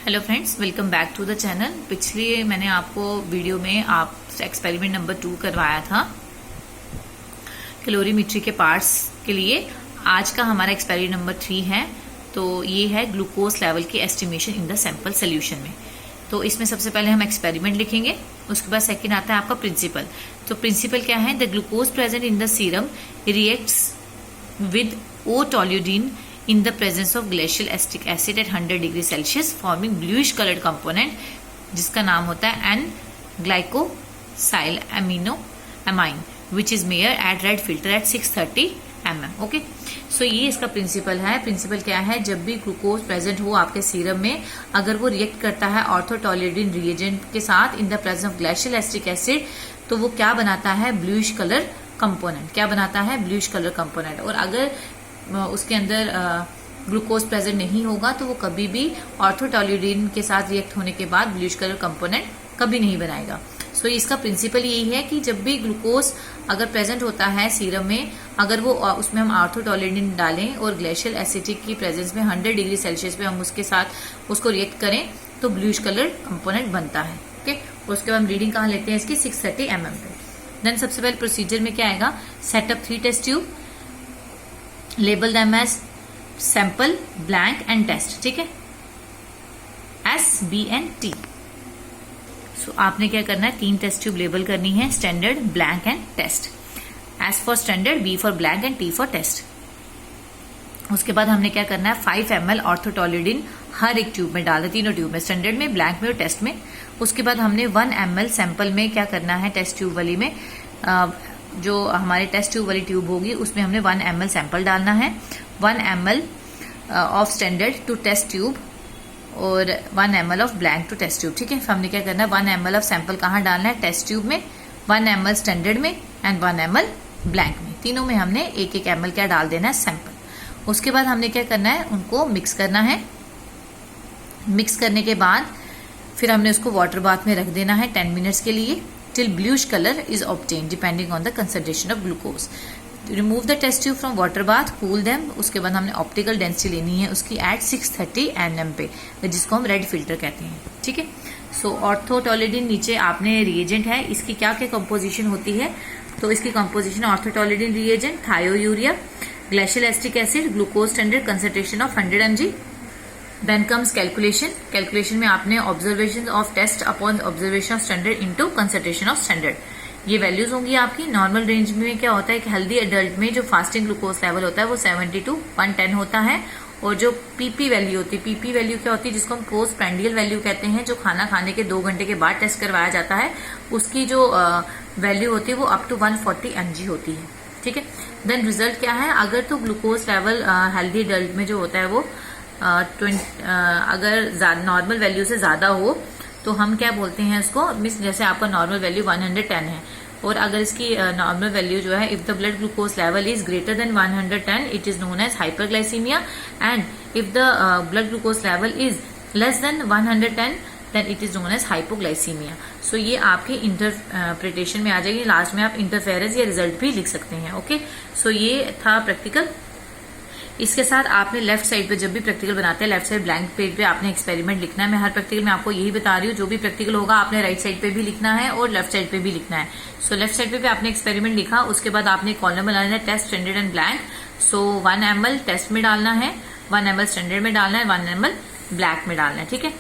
Hello friends, welcome back to the channel. पिछले मैंने आपको वीडियो में आप एक्सपेरिमेंट नंबर 2 करवाया था कैलोरीमेट्री के पार्ट्स के लिए। आज का हमारा एक्सपेरिमेंट नंबर 3 है। तो ये है ग्लूकोज लेवल की estimation in the sample solution में। तो इसमें सबसे पहले हम एक्सपेरिमेंट लिखेंगे, उसके बाद सेकंड आता है आपका प्रिंसिपल। तो प्रिंसिपल क्या है? The glucose present in the serum reacts with O toluidine in the presence of glacial acetic acid at 100 degree Celsius forming bluish colored component जिसका नाम होता है N glycosyl amino amine which is measured at red filter at 630 mm। Okay, सो ये इसका principal है। Principal क्या है? जब भी ग्लूकोज प्रेजेंट हो आपके सीरम में, अगर वो रिएक्ट करता है ऑर्थोटोल्यूडिन रिएजेंट के साथ in the presence of glacial acetic acid, तो वो क्या बनाता है? Bluish colour component. क्या बनाता है? Bluish colour component. और अगर उसके अंदर ग्लूकोज प्रेजेंट नहीं होगा तो वो कभी भी ऑर्थोटोल्यूडिन के साथ रिएक्ट होने के बाद ब्लूइश कलर कंपोनेंट कभी नहीं बनाएगा। सो इसका प्रिंसिपल यही है कि जब भी ग्लूकोज अगर प्रेजेंट होता है सीरम में, अगर वो उसमें हम ऑर्थोटोल्यूडिन डालें और ग्लेशियल एसिटिक की प्रेजेंस में 100 डिग्री सेल्सियस पे हम उसके साथ उसको रिएक्ट करें तो ब्लूइश कलर कंपोनेंट बनता है। ओके, उसके बाद हम रीडिंग कहाँ लेते हैं इसकी? 630 mm पे। देन सबसे पहले प्रोसीजर में क्या आएगा? Setup 3 test tube, label them as sample, blank and test. ठीक है, SBNT। सो आपने क्या करना है? 3 टेस्ट ट्यूब लेबल करनी है, standard, blank and test. S for standard, B for blank and T for test. उसके बाद हमने क्या करना है? 5 ml ऑर्थोटोल्यूडिन हर एक ट्यूब में डालना, तीनों ट्यूब में, स्टैंडर्ड में, ब्लैंक में और टेस्ट में। उसके बाद हमने 1 ml सैंपल में क्या करना है? टेस्ट ट्यूब वाली में जो हमारे टेस्ट ट्यूब वाली ट्यूब होगी उसमें हमने 1 ml सैंपल डालना है, 1 ml of standard to test tube और 1 ml of blank to test tube. ठीक है, हमने क्या करना है? 1 ml ऑफ सैंपल कहाँ डालना है? टेस्ट ट्यूब में, 1 ml स्टैंडर्ड में एंड 1 ml ब्लैंक में। तीनों में हमने 1-1 ml क्या डाल देना है? सैंपल। उसके बाद हमने क्या करना है? उनको मिक्स करना है। मिक्स करने के बाद फिर हमने उसको वाटर बाथ में रख देना है 10 मिनट्स के लिए till bluish color is obtained depending on the concentration of glucose। remove the test tube from water bath, cool them। उसके बाद हमने ऑप्टिकल डेंसिटी लेनी है उसकी at 630 nm पे, जिसको हम रेड फिल्टर कहते हैं। ठीक है, सो ऑर्थोटोल्यूडिन नीचे आपने रिएजेंट है, इसकी क्या क्या कंपोजिशन होती है? तो इसकी composition orthotoluidine reagent, thiourea, glacial acetic acid, glucose standard concentration of 100 mg। Then comes calculation. Calculation में आपने observation of test upon observation of standard into concentration of standard. ये वैल्यूज होंगी आपकी। नॉर्मल रेंज में क्या होता है कि हेल्दी एडल्ट में जो फास्टिंग ग्लूकोज लेवल होता है वो 70 to 110 होता है। और जो पीपी वैल्यू होती है, पीपी वैल्यू क्या होती है? जिसको हम पोस्ट प्रैंडियल वैल्यू कहते हैं, जो खाना खाने के 2 घंटे के बाद टेस्ट करवाया जाता है, उसकी जो वैल्यू होती है वो अप टू 140 mg होती है। ठीक है, देन रिजल्ट क्या है? अगर तो ग्लूकोज लेवल हेल्दी एडल्ट में जो होता है वो अगर नॉर्मल वैल्यू से ज्यादा हो तो हम क्या बोलते हैं उसको? मिस, जैसे आपका नॉर्मल वैल्यू 110 है और अगर इसकी नॉर्मल वैल्यू जो है, if the blood glucose level is greater than 110 it is known as hyperglycaemia, and if the blood glucose level is less than 110 then it is known as hypoglycaemia. So ये आपके interpretation में आ जाएगी। Last में आप interference या result भी लिख सकते हैं। ओके, सो ये था प्रैक्टिकल। इसके साथ आपने लेफ्ट साइड पे जब भी प्रैक्टिकल बनाते हैं, लेफ्ट साइड ब्लैंक पेज पे आपने एक्सपेरिमेंट लिखना है। मैं हर प्रैक्टिकल में आपको यही बता रही हूँ, जो भी प्रैक्टिकल होगा आपने राइट साइड पे भी लिखना है और लेफ्ट साइड पे भी लिखना है। सो लेफ्ट साइड पे भी आपने एक्सपेरिमेंट लिखा, उसके बाद आपने कॉलम बनाना है test, standard and blank. So 1 ml test में डालना है, 1 ml स्टैंडर्ड में डालना है, 1 ml ब्लैक में डालना है। ठीक है,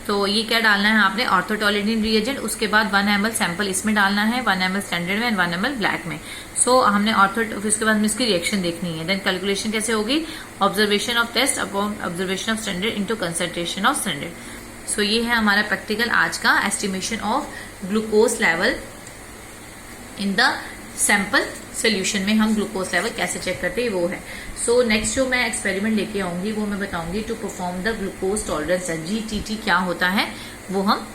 तो ये क्या डालना है आपने? ऑर्थोटोल्यूडिन रिएजेंट। उसके बाद 1 ml सैंपल इसमें डालना है, 1 ml स्टैंडर्ड में एंड 1 ml ब्लैक में। सो हमने उसके बाद हमें इसकी रिएक्शन देखनी है। देन कैलकुलेशन कैसे होगी? Observation of test upon observation of standard into concentration of standard. So ये है हमारा प्रैक्टिकल आज का, estimation of glucose level in the sample solution में हम ग्लूकोज लेवल कैसे चेक करते हैं वो है। सो नेक्स्ट जो मैं एक्सपेरिमेंट लेके आऊंगी वो मैं बताऊंगी to perform the glucose tolerance, GTT क्या होता है वो हम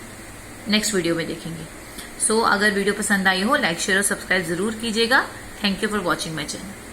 नेक्स्ट वीडियो में देखेंगे। सो अगर वीडियो पसंद आई हो लाइक, शेयर और सब्सक्राइब जरूर कीजिएगा। Thank you for watching my channel.